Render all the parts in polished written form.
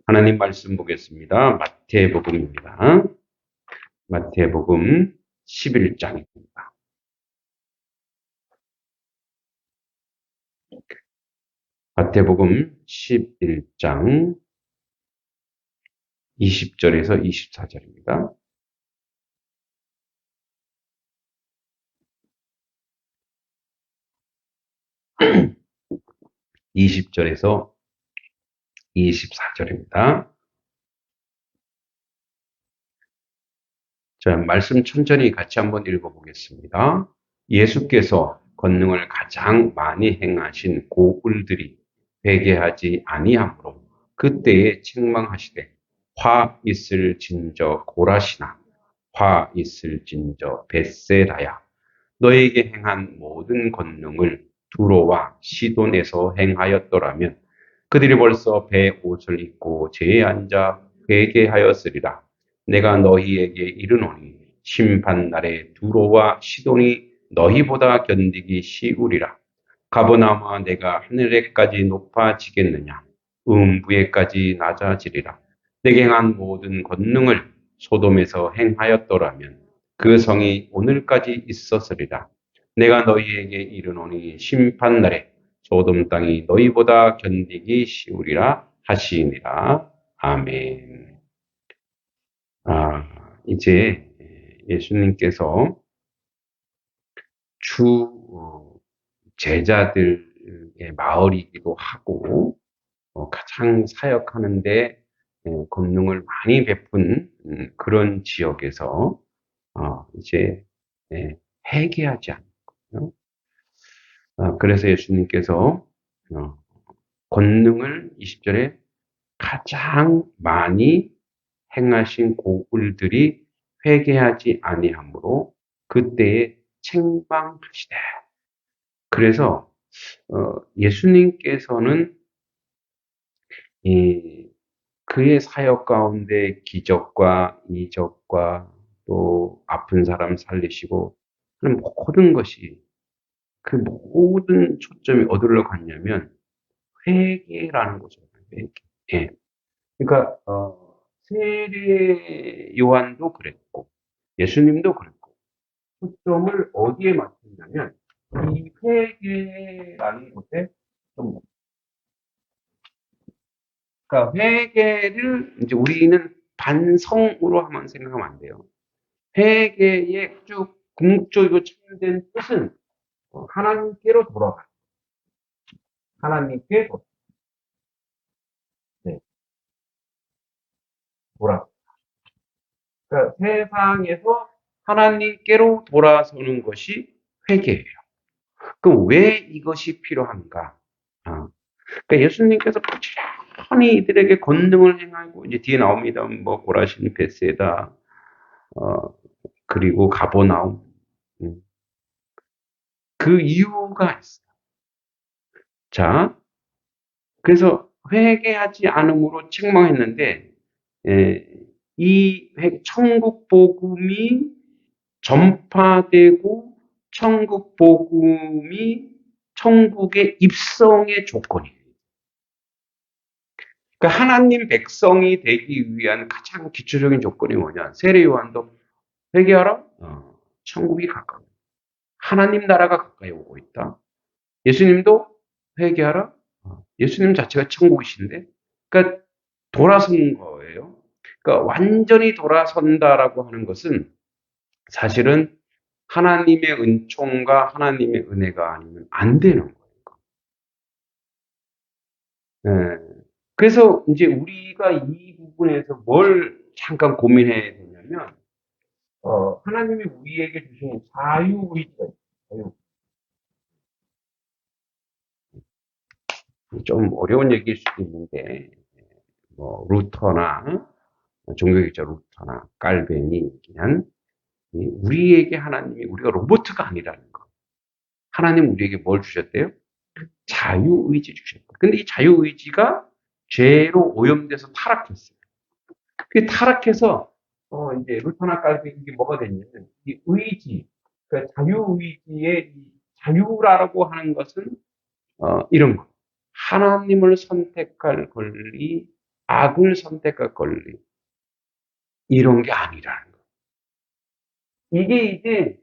하나님 말씀 보겠습니다. 마태복음입니다. 마태복음 11장입니다. 마태복음 11장 20절에서 24절입니다. (20절에서) 24절입니다. 자, 말씀 천천히 같이 한번 읽어보겠습니다. 예수께서 권능을 가장 많이 행하신 고울들이 회개하지 아니하므로 그때에 책망하시되 화 있을진저 고라시나 화 있을진저 벳세다야 너에게 행한 모든 권능을 두로와 시돈에서 행하였더라면 그들이 벌써 배 옷을 입고 제에 앉아 회개하였으리라. 내가 너희에게 이르노니 심판날에 두로와 시돈이 너희보다 견디기 쉬우리라. 가버나움아 내가 하늘에까지 높아지겠느냐 음부에까지 낮아지리라. 내게 행한 모든 권능을 소돔에서 행하였더라면 그 성이 오늘까지 있었으리라. 내가 너희에게 이르노니 심판날에 소돔 땅이 너희보다 견디기 쉬우리라 하시니라. 아멘. 이제 예수님께서 주 제자들의 마을이기도 하고 가장 사역하는데 권능을 많이 베푼 그런 지역에서 이제 회개하지 않는 거예요. 그래서 예수님께서 권능을 20절에 가장 많이 행하신 고울들이 회개하지 아니하므로 그때에 책망하시되. 그래서 예수님께서는 그의 사역 가운데 기적과 이적과 또 아픈 사람 살리시고 그런 모든 것이 그 모든 초점이 어디로 갔냐면 회개라는 거죠. 회개. 예. 그러니까 세례 요한도 그랬고 예수님도 그랬고 초점을 어디에 맞췄냐면 이 회개라는 것에 좀, 그러니까 회개를 이제 우리는 반성으로 한번 생각하면 안 돼요. 회개의 아주 궁극적이고 참된 뜻은 하나님께로 돌아가. 하나님께 돌아가. 그러니까 세상에서 하나님께로 돌아서는 것이 회개예요. 그럼 왜 이것이 필요한가? 그러니까 예수님께서 부지런히 이들에게 권능을 행하고 이제 뒤에 나옵니다. 뭐 고라신, 벳세다, 그리고 가버나움. 그 이유가 있어요. 자, 그래서 회개하지 않음으로 책망했는데 이 천국 복음이 전파되고 천국 복음이 천국의 입성의 조건이에요. 그러니까 하나님 백성이 되기 위한 가장 기초적인 조건이 뭐냐? 세례 요한도 회개하라. 천국이 가까워. 하나님 나라가 가까이 오고 있다. 예수님도 회개하라. 예수님 자체가 천국이신데, 그러니까 돌아선 거예요. 그러니까 완전히 돌아선다라고 하는 것은 사실은 하나님의 은총과 하나님의 은혜가 아니면 안 되는 거예요. 그래서 이제 우리가 이 부분에서 뭘 잠깐 고민해야 되냐면, 하나님이 우리에게 주신 자유의지가 있어요. 좀 어려운 얘기일 수도 있는데, 뭐, 루터나, 종교개혁자 루터나, 깔벤이 얘기한, 우리에게 하나님이 우리가 로봇가 아니라는 거. 하나님 우리에게 뭘 주셨대요? 자유의지 주셨다. 근데 이 자유의지가 죄로 오염돼서 타락했어요. 그 타락해서, 이제 루터나 깔벤이 이게 뭐가 됐냐면, 이 의지, 그 자유의지의 이 자유라고 하는 것은, 이런 거. 하나님을 선택할 권리 악을 선택할 권리, 이런 게 아니라는 거예요. 이게 이제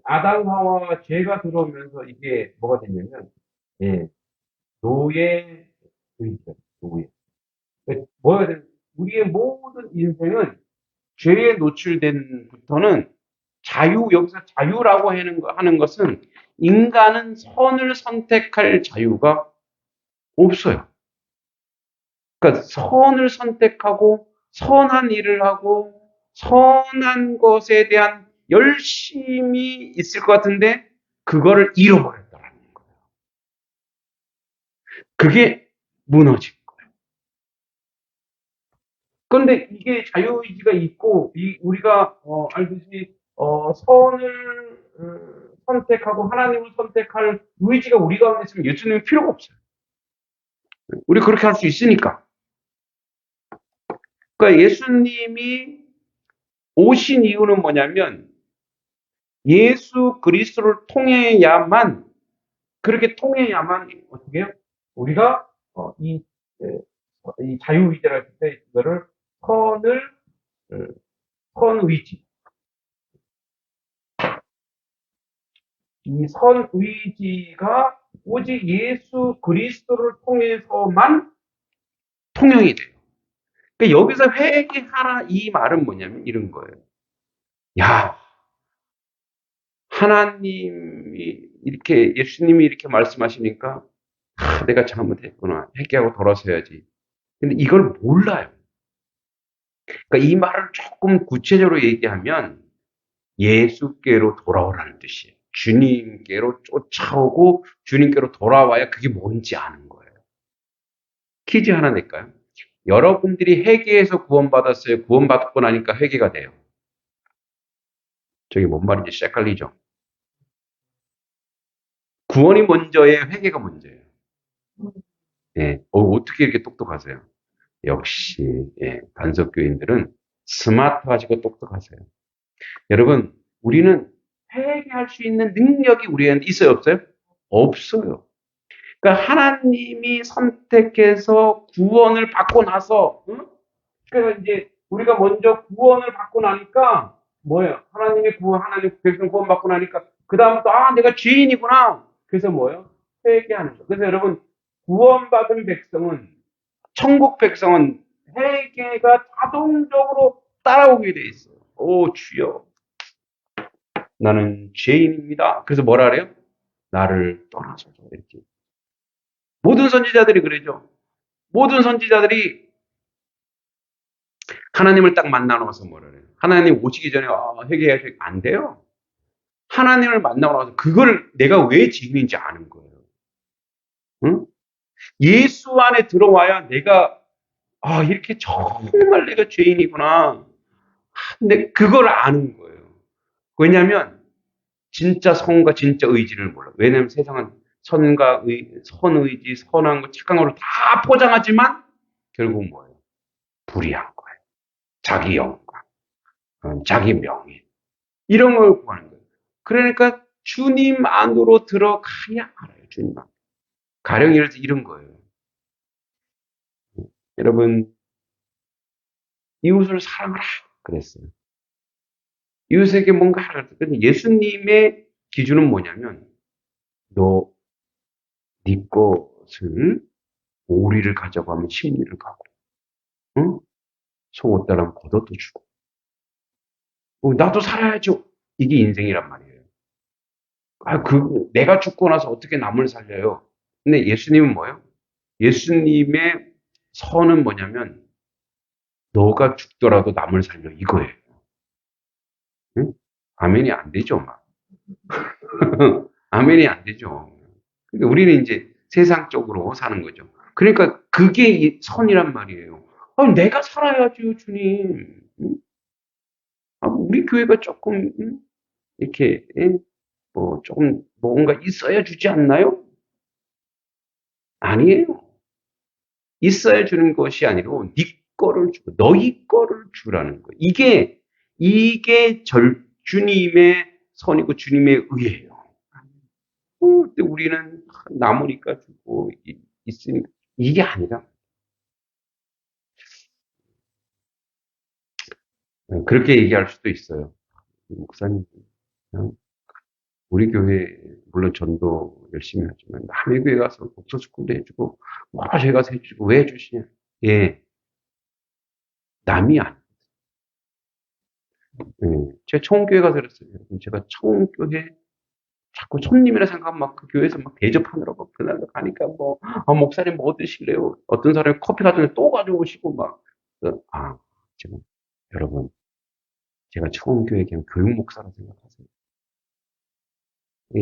아담 하와 죄가 들어오면서 이게 뭐가 됐냐면, 예, 노예 의죠. 노예. 뭐야 돼? 우리의 모든 인생은 죄에 노출된부터는 여기서 자유라고 하는 것은 인간은 선을 선택할 자유가 없어요. 그러니까 선을 선택하고 선한 일을 하고 선한 것에 대한 열심이 있을 것 같은데 그거를 잃어버렸다라는 거예요. 그게 무너진 거예요. 그런데 이게 자유의지가 있고 우리가 알듯이 선을 선택하고 하나님을 선택할 의지가 우리 가운데 있으면 예수님은 필요가 없어요. 우리 그렇게 할 수 있으니까. 그러니까 예수님이 오신 이유는 뭐냐면 예수 그리스도를 통해야만 그렇게 통해야만 어떻게 해요? 우리가 이 자유의지를 할 때 이거를 선을 선의지 이 선의지가 오직 예수 그리스도를 통해서만 통용이 돼요. 그러니까 여기서 회개하라 이 말은 뭐냐면 이런 거예요. 야, 하나님이 이렇게 예수님이 이렇게 말씀하시니까 내가 잘못했구나. 회개하고 돌아서야지. 근데 이걸 몰라요. 그러니까 이 말을 조금 구체적으로 얘기하면 예수께로 돌아오라는 뜻이에요. 주님께로 쫓아오고 주님께로 돌아와야 그게 뭔지 아는 거예요. 퀴즈 하나 낼까요? 여러분들이 회개해서 구원받았어요. 구원받고 나니까 회개가 돼요. 저게 뭔 말인지 헷갈리죠? 구원이 먼저예요? 회개가 먼저예요? 예. 어떻게 이렇게 똑똑하세요? 역시 반석교인들은 스마트하시고 똑똑하세요. 여러분, 우리는 회개할 수 있는 능력이 우리한테 있어요, 없어요? 없어요. 그러니까 하나님이 선택해서 구원을 받고 나서, 응? 그래서 이제 우리가 먼저 구원을 받고 나니까 뭐예요? 하나님 백성 구원 받고 나니까 그 다음부터 내가 죄인이구나. 그래서 뭐예요? 회개하는 거예요. 그래서 여러분 구원받은 백성은 천국 백성은 회개가 자동적으로 따라오게 돼 있어요. 오 주여, 나는 죄인입니다. 그래서 뭐라 그래요? 나를 떠나소서 이렇게. 모든 선지자들이 그러죠. 모든 선지자들이 하나님을 딱 만나놓아서 뭐라 그래요? 하나님 오시기 전에 회개해야 안 돼요. 하나님을 만나고 나서 그걸 내가 왜 죄인인지 아는 거예요. 응? 예수 안에 들어와야 내가 이렇게 정말 내가 죄인이구나. 근데 그걸 아는 거예요. 왜냐하면 진짜 선과 진짜 의지를 몰라. 왜냐하면 세상은 선의지, 선한 거, 착한 거를 다 포장하지만 결국 뭐예요? 불의한 거예요. 자기 영광, 자기 명예 이런 걸 구하는 거예요. 그러니까 주님 안으로 들어가야 알아요. 주님 안. 가령 이런 거예요. 여러분 이웃을 사랑하라 그랬어요. 이웃에게 뭔가 하라. 근데 예수님의 기준은 뭐냐면 너 네 것을 오리를 가져고 하면 십리를 가고, 응? 속옷 달라면 겉옷도 주고, 나도 살아야죠. 이게 인생이란 말이에요. 내가 죽고 나서 어떻게 남을 살려요? 근데 예수님은 뭐예요? 예수님의 선은 뭐냐면 너가 죽더라도 남을 살려 이거예요. 응? 아멘이 안 되죠, 막. 아멘이 안 되죠. 그러니까 우리는 이제 세상적으로 사는 거죠. 그러니까 그게 선이란 말이에요. 내가 살아야죠, 주님. 응? 우리 교회가 조금 이렇게 조금 뭔가 있어야 주지 않나요? 아니에요. 있어야 주는 것이 아니고 네 거를 주고 너희 거를 주라는 거예요. 이게 주님의 선이고 주님의 의예요. 근데 우리는 남으니까 주고 있으니까 이게 아니라 그렇게 얘기할 수도 있어요. 목사님, 그냥 우리 교회, 물론 전도 열심히 하지만, 남의 교회 가서 독서 스쿨도 해주고, 뭐라 저희 가서 해주고, 왜 해주시냐? 예, 남이 아니. 예, 제가 청교회 가서 그랬어요. 여러분, 제가 청교회 자꾸 손님이라 생각하면 막 그 교회에서 막 대접하느라 막 그날 가니까 뭐, 목사님 뭐 드실래요? 어떤 사람이 커피 가져오면 또 가져오시고 막. 지금, 여러분, 제가 청교회 그냥 교육 목사라 생각하세요.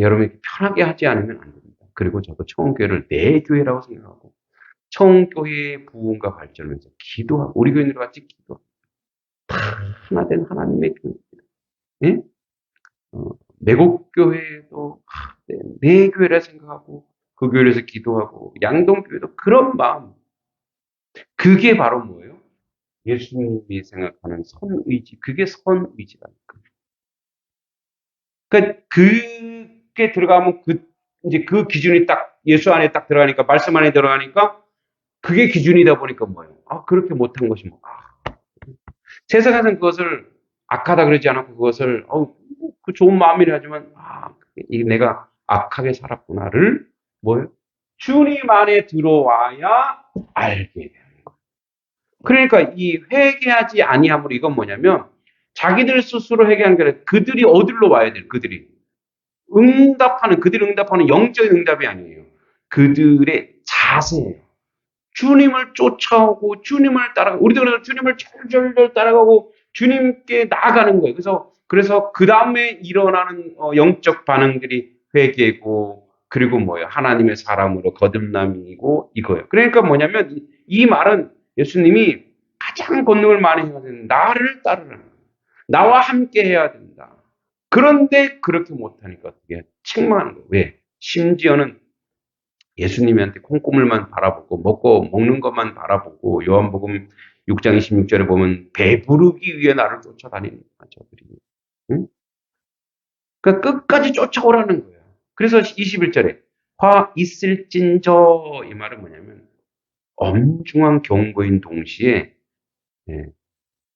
여러분이 편하게 하지 않으면 안 됩니다. 그리고 저도 청교회를 내 교회라고 생각하고, 청교회의 부흥과 발전을 위해서 기도하고, 우리 교인들 같이 기도, 다 하나 된 하나님의 교회입니다. 예? 매곡교회도 내 교회라 생각하고 그 교회에서 기도하고 양동교회도 그런 마음. 그게 바로 뭐예요? 예수님이 생각하는 선의지. 그게 선의지라니까. 그러니까 그게 들어가면 이제 그 기준이 딱 예수 안에 딱 들어가니까 말씀 안에 들어가니까 그게 기준이다 보니까 뭐예요? 그렇게 못한 것이 뭐. 세상에서는 그것을 악하다 그러지 않고 그것을 그 좋은 마음이라 하지만 이게 내가 악하게 살았구나를 뭐예요? 주님 안에 들어와야 알게 돼요. 그러니까 이 회개하지 아니함으로 이건 뭐냐면 자기들 스스로 회개한 게 아니라 그들이 어디로 와야 돼요? 그들이 그들이 응답하는 영적인 응답이 아니에요. 그들의 자세예요. 주님을 쫓아오고 주님을 따라가고 우리도 그래서 주님을 절절절 따라가고 주님께 나아가는 거예요. 그래서 그 다음에 일어나는 영적 반응들이 회개고 그리고 뭐예요? 하나님의 사람으로 거듭남이고 이거예요. 그러니까 뭐냐면 이 말은 예수님이 가장 권능을 많이 해야 되는 나를 따르라는 거예요. 나와 함께 해야 된다. 그런데 그렇게 못하니까 어떻게 책망하는 거예요. 왜? 심지어는 예수님한테 콩고물만 바라보고 먹는 것만 바라보고 요한복음 6장 26절에 보면 배부르기 위해 나를 쫓아다니는 저들이. 응? 그러니까 끝까지 쫓아오라는 거예요. 그래서 21절에 화 있을진저 이 말은 뭐냐면 엄중한 경고인 동시에 예,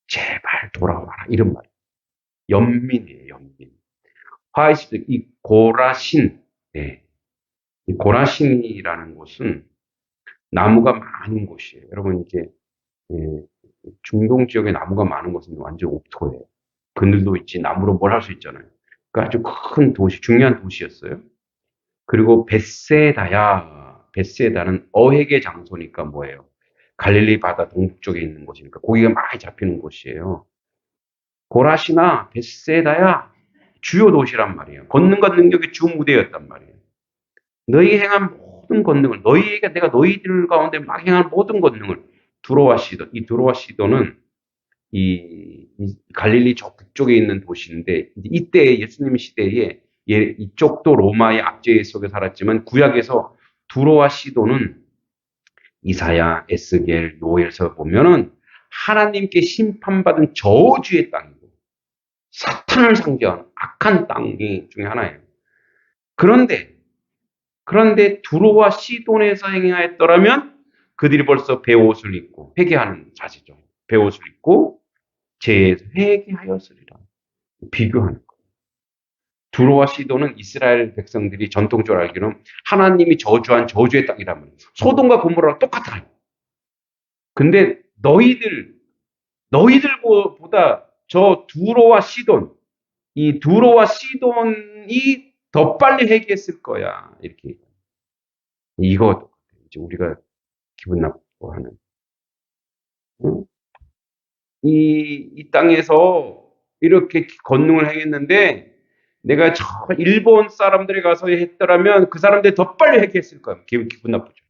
제발 돌아와라 이런 말이에요. 연민이에요. 연민. 화 있을 이 고라신 예, 이 고라신이라는 곳은 나무가 많은 곳이에요. 여러분 이제 중동 지역에 나무가 많은 곳은 완전 옥토예요. 그늘도 있지 나무로 뭘 할 수 있잖아요. 그러니까 아주 큰 도시, 중요한 도시였어요. 그리고 베세다는 어획의 장소니까 뭐예요? 갈릴리 바다 동북쪽에 있는 곳이니까 고기가 많이 잡히는 곳이에요. 고라시나 베세다야 주요 도시란 말이에요. 권능과 능력의 주 무대였단 말이에요. 너희 행한 모든 권능을 내가 너희들 가운데 막 행한 모든 권능을 두로와 시도는 이 갈릴리 저 북쪽에 있는 도시인데 이때 예수님 시대에 이쪽도 로마의 압제 속에 살았지만 구약에서 두로와 시도는 이사야, 에스겔, 요엘서 보면은 하나님께 심판받은 저주의 땅이고 사탄을 상징하는 악한 땅이 중에 하나예요. 그런데 두로와 시돈에서 행하였더라면 그들이 벌써 베옷을 입고 회개하는 자세죠. 베옷을 입고 죄에서 회개하였으리라. 비교하는 거예요. 두로와 시돈은 이스라엘 백성들이 전통적으로 알기로는 하나님이 저주한 저주의 땅이란 말이에요. 소돔과 고모라랑 똑같아요. 근데 너희들보다 저 이 두로와 시돈이 더 빨리 회개했을 거야. 이렇게. 이거 이제 우리가 기분 나쁘고 하는. 응? 이 땅에서 이렇게 권능을 행했는데 내가 저 일본 사람들이 가서 했더라면 그 사람들이 더 빨리 회개했을 거야. 기분 나쁘죠.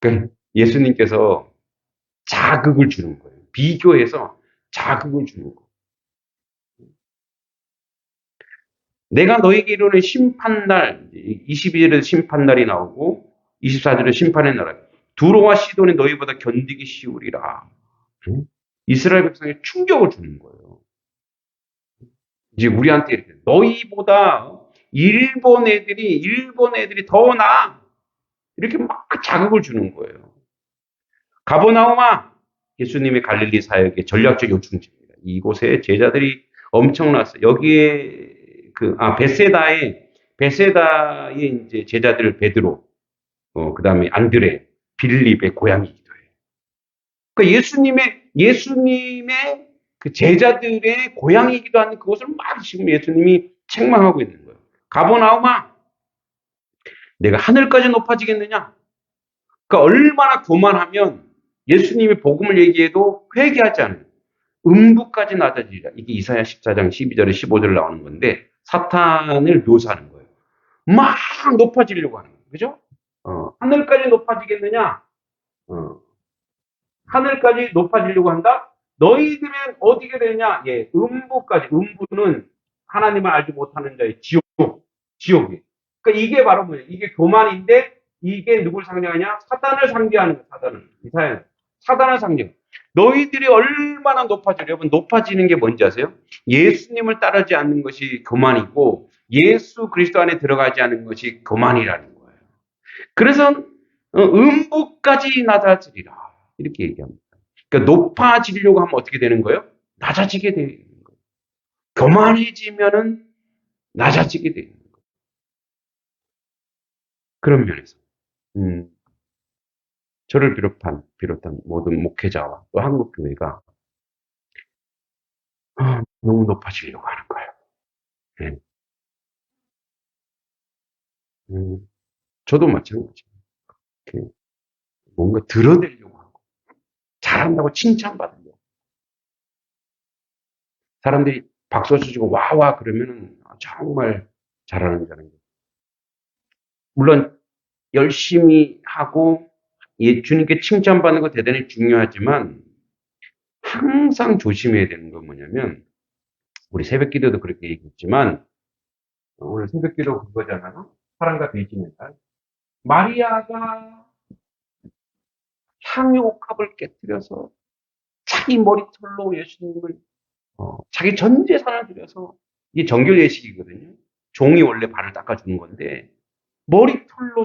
그러니까 예수님께서 자극을 주는 거예요. 비교해서 자극을 주는 거예요. 내가 너에게 이르는 심판날, 22절에 심판날이 나오고 24절에 심판의 날. 두로와 시돈이 너희보다 견디기 쉬우리라. 이스라엘 백성에 충격을 주는 거예요. 이제 우리한테 이렇게 너희보다 일본 애들이 더 나아. 이렇게 막 자극을 주는 거예요. 가버나움아, 예수님의 갈릴리 사역의 전략적 요충지입니다. 이곳에 제자들이 엄청났어요. 여기에 베세다의 이제 제자들 베드로, 그다음에 안드레, 빌립의 고향이기도 해요. 그러니까 예수님의 그 제자들의 고향이기도 한 그것을 막 지금 예수님이 책망하고 있는 거예요. 가버나움아, 내가 하늘까지 높아지겠느냐? 그러니까 얼마나 교만하면 예수님이 복음을 얘기해도 회개하지 않아요. 음부까지 낮아지리라. 이게 이사야 14장 12절에 15절에 나오는 건데 사탄을 묘사하는 거예요. 막 높아지려고 하는 거예요. 그죠? 하늘까지 높아지겠느냐? 하늘까지 높아지려고 한다? 너희들은 어디게 되느냐? 예, 음부까지. 음부는 하나님을 알지 못하는 자의 지옥이. 그러니까 이게 바로 뭐예요? 이게 교만인데 이게 누굴 상징하냐? 사단을 상징하는 거예요. 사단을. 이사야는. 사단을 상징. 너희들이 얼마나 높아지려면 높아지는 게 뭔지 아세요? 예수님을 따르지 않는 것이 교만이고 예수 그리스도 안에 들어가지 않는 것이 교만이라는 거예요. 그래서 음부까지 낮아지리라. 이렇게 얘기합니다. 그러니까 높아지려고 하면 어떻게 되는 거예요? 낮아지게 되는 거예요. 교만해지면은 낮아지게 되는 거예요. 그런 면에서 저를 비롯한 모든 목회자와 또 한국교회가 너무 높아지려고 하는 거예요. 네. 저도 마찬가지예요. 뭔가 드러내려고 하고 잘한다고 칭찬받으려고 사람들이 박수 쳐주고 와와 그러면은 정말 잘하는 자는 물론 열심히 하고 주님께 칭찬받는 거 대단히 중요하지만 항상 조심해야 되는 건 뭐냐면 우리 새벽기도도 그렇게 얘기했지만 오늘 새벽기도 그거잖아요. 사랑과 대신의 날. 마리아가 향유 옥합을 깨뜨려서 자기 머리털로 예수님을 자기 전 재산을 들여서 이게 정결 예식이거든요. 종이 원래 발을 닦아주는 건데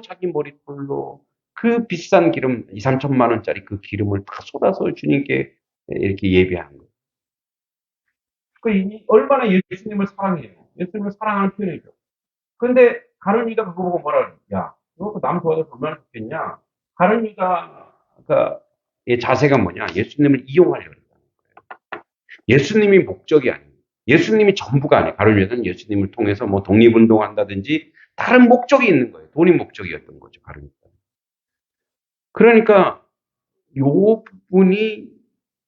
자기 머리털로 그 비싼 기름 2, 3천만 원짜리 그 기름을 다 쏟아서 주님께 이렇게 예배하는 거예요. 얼마나 예수님을 사랑해요. 예수님을 사랑하는 표현이죠. 그런데 가룟 유다가 그거 보고 뭐라 그래요? 야, 이거 남 도와서 얼마나 좋겠냐? 가룟 유다가 자세가 뭐냐? 예수님을 이용하려고 그래요. 예수님이 목적이 아니에요. 예수님이 전부가 아니에요. 가룟 유다는 예수님을 통해서 뭐 독립운동한다든지 다른 목적이 있는 거예요. 돈이 목적이었던 거죠. 가룟 유다. 그러니까 요 부분이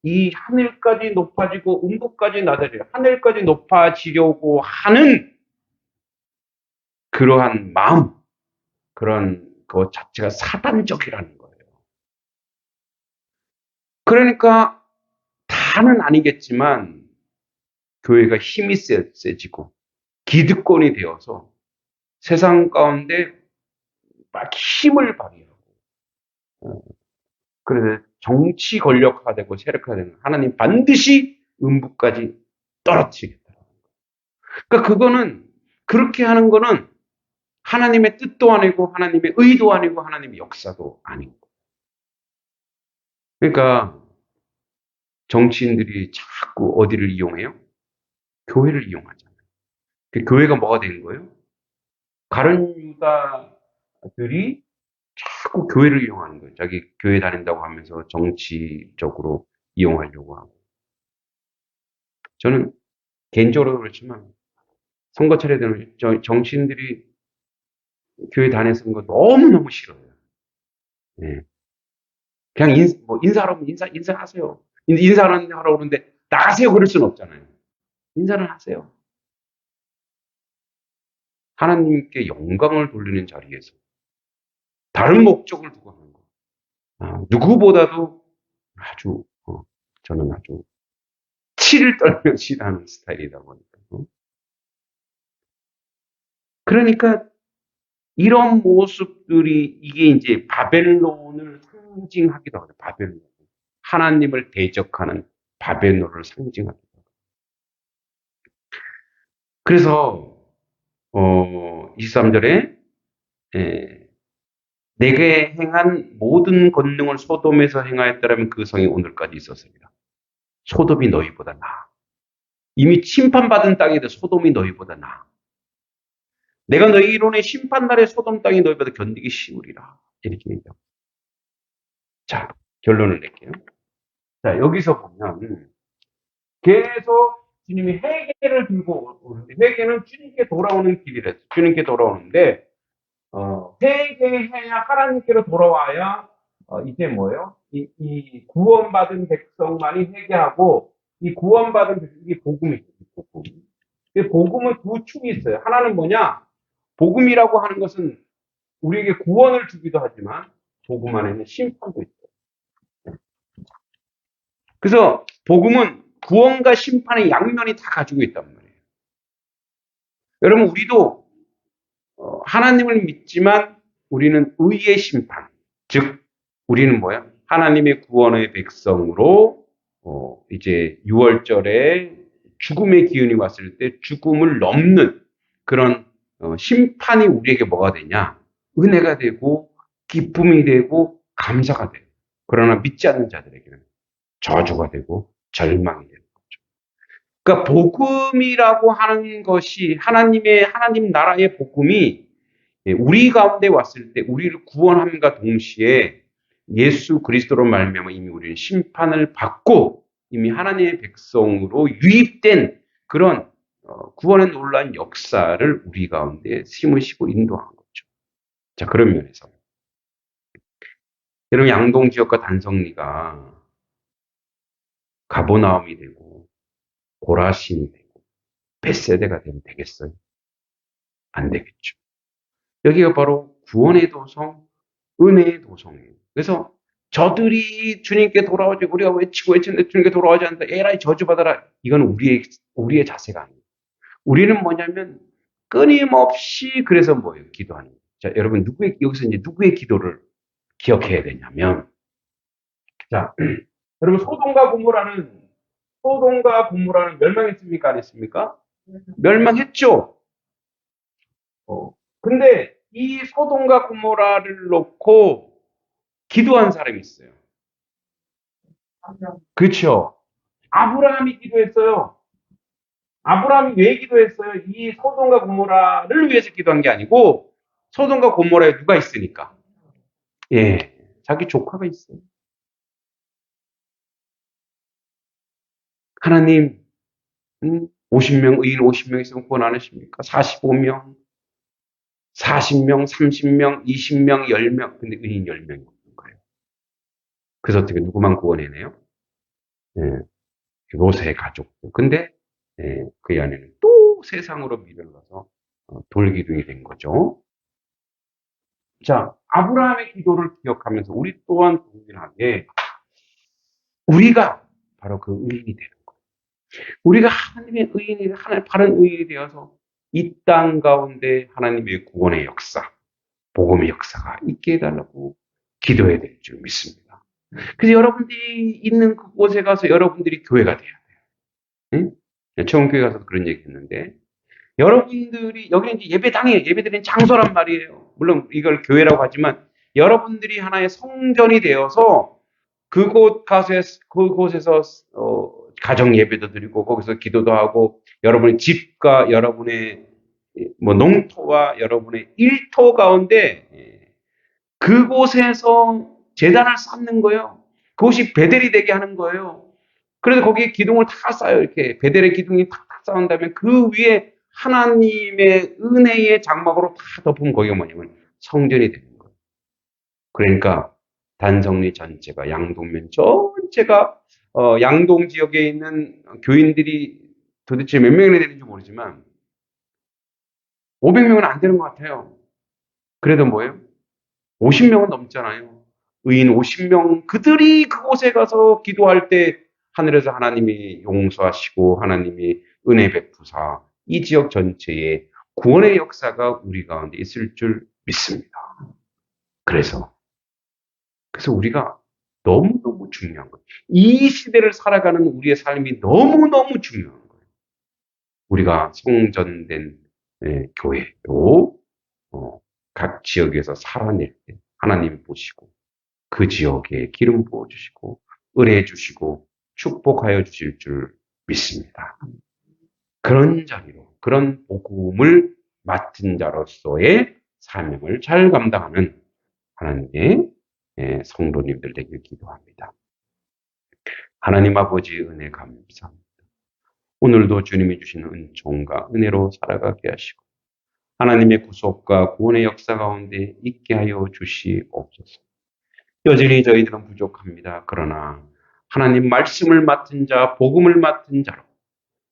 이 하늘까지 높아지고 음부까지 낮아지려 하늘까지 높아지려고 하는 그러한 마음, 그런 것 자체가 사단적이라는 거예요. 그러니까 다는 아니겠지만 교회가 힘이 세지고 기득권이 되어서 세상 가운데 막 힘을 발휘하고 그래서 정치 권력화되고 세력화되는 하나님 반드시 음부까지 떨어뜨리겠다. 그러니까 그거는 그렇게 하는 거는 하나님의 뜻도 아니고 하나님의 의도 아니고 하나님의 역사도 아니고. 그러니까 정치인들이 자꾸 어디를 이용해요? 교회를 이용하잖아요. 그 교회가 뭐가 된 거예요? 가룟 유다들이 자꾸 교회를 이용하는 거예요. 자기 교회 다닌다고 하면서 정치적으로 이용하려고 하고. 저는 개인적으로 그렇지만 선거 차례 되면 정치인들이 교회 다니는 거 너무너무 싫어요. 네. 그냥 인사하라고 인사하세요. 인사하라고 그러는데 나가세요 그럴 수는 없잖아요. 인사를 하세요. 하나님께 영광을 돌리는 자리에서 다른 목적을 두고 하는 거. 누구보다도 저는 아주 치를 떨며 싫어하는 스타일이다 보니까. 그러니까 이런 모습들이 이게 이제 바벨론을 상징하기도 하죠. 바벨론. 하나님을 대적하는 바벨론을 상징하기도 하죠. 그래서 23절에 내게 행한 모든 권능을 소돔에서 행하였더라면 그 성이 오늘까지 있었습니다. 소돔이 너희보다 나아. 이미 침판받은 땅인데 소돔이 너희보다 나아. 내가 너희 이론의 심판날에 소돔 땅이 너희보다 견디기 쉬우리라. 이렇게 얘기합니다. 자, 결론을 낼게요. 자, 여기서 보면 계속 주님이 회개를 들고 오는데, 회개는 주님께 돌아오는 길이랬어요. 주님께 돌아오는데, 회개해야 하나님께로 돌아와야, 이제 뭐예요? 이 구원받은 백성만이 회개하고, 이 구원받은 백성이 복음이죠. 복음. 복음은 두 축이 있어요. 하나는 뭐냐? 복음이라고 하는 것은 우리에게 구원을 주기도 하지만, 복음 안에는 심판도 있어요. 그래서 복음은 구원과 심판의 양면이 다 가지고 있단 말이에요. 여러분, 우리도 하나님을 믿지만 우리는 의의 심판, 즉 우리는 뭐야? 하나님의 구원의 백성으로 이제 6월절에 죽음의 기운이 왔을 때 죽음을 넘는 그런 심판이 우리에게 뭐가 되냐? 은혜가 되고 기쁨이 되고 감사가 돼요. 그러나 믿지 않는 자들에게는 저주가 되고 절망이 되는 거죠. 그러니까 복음이라고 하는 것이 하나님 나라의 복음이 우리 가운데 왔을 때 우리를 구원함과 동시에 예수 그리스도로 말미암아 이미 우리는 심판을 받고 이미 하나님의 백성으로 유입된 그런 구원의 놀라운 역사를 우리 가운데 심으시고 인도한 거죠. 자, 그런 면에서 여러분, 양동 지역과 단성리가 가보나움이 되고 고라신이 되고 벳세대가 되면 되겠어요? 안 되겠죠. 여기가 바로 구원의 도성, 은혜의 도성이에요. 그래서 저들이 주님께 돌아오지, 우리가 외치고 외치는데 주님께 돌아오지 않는다. 에라이 저주받아라. 이건 우리의 자세가 아니에요. 우리는 뭐냐면 끊임없이 그래서 뭐예요? 기도하는 거예요. 자, 여러분, 여기서 이제 누구의 기도를 기억해야 되냐면, 자, 여러분, 소돔과 고모라는 멸망했습니까? 안 했습니까? 멸망했죠. 근데 이 소돔과 고모라를 놓고 기도한 사람이 있어요. 그렇죠. 아브라함이 기도했어요. 아브라함이 왜 기도했어요? 이 소돔과 고모라를 위해서 기도한 게 아니고 소돔과 고모라에 누가 있으니까. 예, 자기 조카가 있어요. 하나님, 50명, 의인 50명 있으면 구원 안 하십니까? 45명, 40명, 30명, 20명, 10명. 근데 의인 10명이 없는 거예요. 그래서 어떻게 누구만 구원해내요? 예, 롯의 가족들. 근데 그 안에는 또 세상으로 밀어넣어서 돌기둥이 된 거죠. 자, 아브라함의 기도를 기억하면서 우리 또한 동일하게 우리가 바로 그 의인이 되는 거예요. 우리가 하나님의 의인이, 하나님의 바른 의인이 되어서 이 땅 가운데 하나님의 구원의 역사, 복음의 역사가 있게 해달라고 기도해야 될 줄 믿습니다. 그래서 여러분들이 있는 그곳에 가서 여러분들이 교회가 돼야 돼요. 응? 처음 교회 가서 그런 얘기 했는데, 여러분들이, 여기는 이제 예배당이에요. 예배드리는 장소란 말이에요. 물론 이걸 교회라고 하지만, 여러분들이 하나의 성전이 되어서 그곳에서 가정 예배도 드리고 거기서 기도도 하고 여러분의 집과 여러분의 뭐 농토와 여러분의 일터 가운데 그곳에서 제단을 쌓는 거예요. 그것이 베델이 되게 하는 거예요. 그래서 거기에 기둥을 다 쌓아요. 이렇게 베델의 기둥이 탁 쌓은 다음에 그 위에 하나님의 은혜의 장막으로 다 덮으면 거기가 뭐냐면 성전이 되는 거예요. 그러니까 단성리 전체가, 양동면 전체가 양동 지역에 있는 교인들이 도대체 몇 명이나 되는지 모르지만 500명은 안 되는 것 같아요. 그래도 뭐예요? 50명은 넘잖아요. 의인 50명, 그들이 그곳에 가서 기도할 때 하늘에서 하나님이 용서하시고 하나님이 은혜 베푸사 이 지역 전체에 구원의 역사가 우리 가운데 있을 줄 믿습니다. 그래서 우리가 너무너무 중요한 거예요. 이 시대를 살아가는 우리의 삶이 너무너무 중요한 거예요. 우리가 성전된 교회도 각 지역에서 살아낼 때 하나님 보시고 그 지역에 기름 부어주시고 은혜 주시고 축복하여 주실 줄 믿습니다. 그런 자리로, 그런 복음을 맡은 자로서의 사명을 잘 감당하는 하나님의 성도님들 되길 기도합니다. 하나님 아버지 은혜 감사합니다. 오늘도 주님이 주시는 은총과 은혜로 살아가게 하시고 하나님의 구속과 구원의 역사 가운데 있게 하여 주시옵소서. 여전히 저희들은 부족합니다. 그러나 하나님 말씀을 맡은 자, 복음을 맡은 자로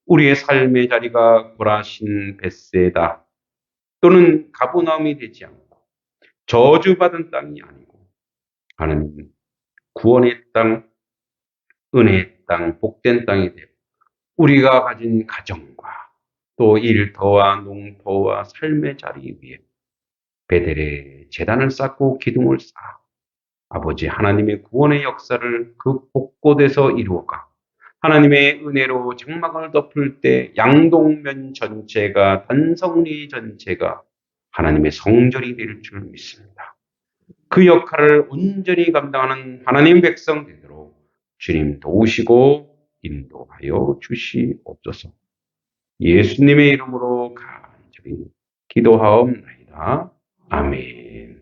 우리의 삶의 자리가 고라신 벳세다 또는 가버나움이 되지 않고 저주받은 땅이 아니고 하나님 구원의 땅, 은혜의 땅, 복된 땅이 되고 우리가 가진 가정과 또 일터와 농토와 삶의 자리 위에 베델의 제단을 쌓고 기둥을 쌓아 아버지 하나님의 구원의 역사를 그 곳곳에서 이루어가 하나님의 은혜로 장막을 덮을 때 양동면 전체가 단성리 전체가 하나님의 성전이 될 줄 믿습니다. 그 역할을 온전히 감당하는 하나님 백성 되도록 주님 도우시고 인도하여 주시옵소서. 예수님의 이름으로 간절히 기도하옵나이다. 아멘.